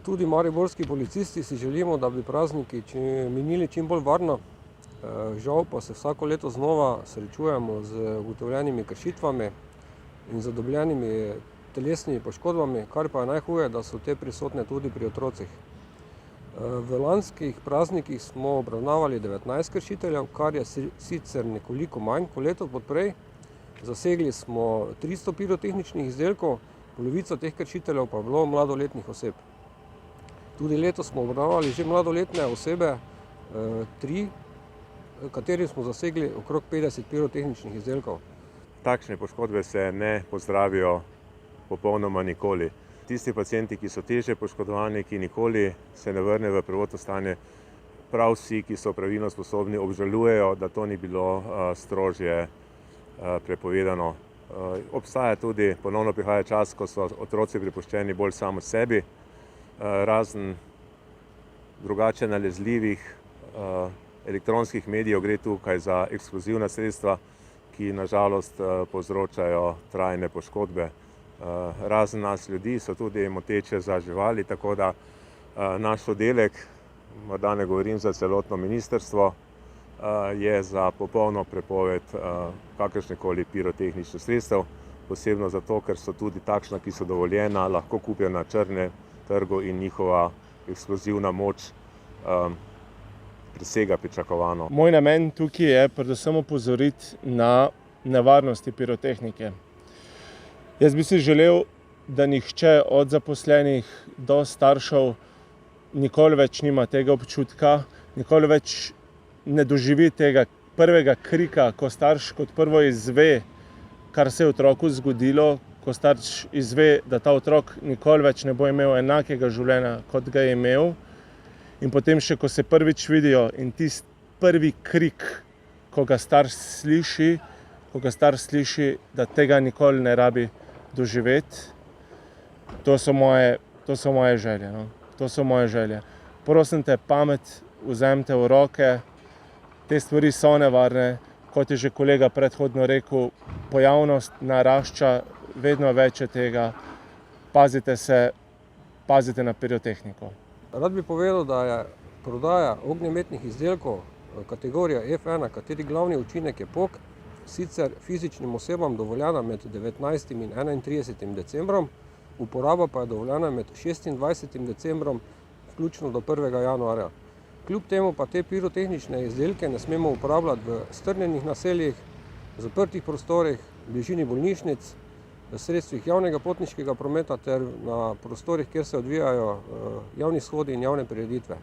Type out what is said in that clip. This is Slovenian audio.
Tudi mariborski policisti si želimo, da bi prazniki minili čim bolj varno. Žal pa se vsako leto znova srečujemo z ugotovljenimi kršitvami in zadobljenimi telesnimi poškodbami, kar pa je najhuje, da so te prisotne tudi pri otrocih. V lanskih praznikih smo obravnavali 19 kršiteljev, kar je sicer nekoliko manj kot leto poprej. Zasegli smo 300 pirotehničnih izdelkov, polovica teh kršiteljev pa je bilo mladoletnih oseb. Tudi letos smo obravnavali že mladoletne osebe, 3, katerim smo zasegli okrog 50 pirotehničnih izdelkov. Takšne poškodbe se ne pozdravijo popolnoma nikoli. Tisti pacienti, ki so težje poškodovani, ki nikoli se ne vrne v prvotno stanje, prav vsi, ki so pravilno sposobni, obžalujejo, da to ni bilo strožje prepovedano. Obstaja tudi, ponovno prihaja čas, ko so otroci prepuščeni bolj samo sebi, razen drugače nalezljivih elektronskih medijev gre tukaj za eksplozivna sredstva, ki nažalost povzročajo trajne poškodbe. Razen nas ljudi so tudi moteče za živali, tako da naš oddelek, morda ne govorim za celotno ministrstvo, je za popolno prepoved kakršnekoli pirotehničnih sredstev, posebno zato, ker so tudi takšna, ki so dovoljena, lahko kupljena na črnem trgu in njihova eksplozivna moč presega pričakovano. Moj namen tukaj je predvsem opozoriti na nevarnosti pirotehnike. Jaz bi si želel, da nihče od zaposlenih do staršev nikoli več nima tega občutka, nikoli več ne doživi tega prvega krika, ko starš kot prvo izve, kar se je otroku zgodilo, ko starš izve, da ta otrok nikoli več ne bo imel enakega življenja, kot ga je imel. In potem še, ko se prvič vidijo in tisti prvi krik, ko ga starš sliši, da tega nikoli ne rabi doživeti. To so moje želje. No? To so moje želje. Prosim te, pamet vzemite v roke, te stvari so nevarne, kot je že kolega predhodno rekel, pojavnost narašča, vedno več je tega, pazite se, pazite na pirotehniko. Rad bi povedal, da je prodaja ognjemetnih izdelkov kategorija F1, kateri glavni učinek je pok, sicer fizičnim osebam dovoljena med 19. in 31. decembrom, uporaba pa je dovoljena med 26. decembrom, vključno do 1. januarja. Kljub temu pa te pirotehnične izdelke ne smemo uporabljati v strnjenih naseljih, zaprtih prostorih, v bližini bolnišnic, v sredstvih javnega potniškega prometa ter na prostorih, kjer se odvijajo javni shodi in javne prireditve.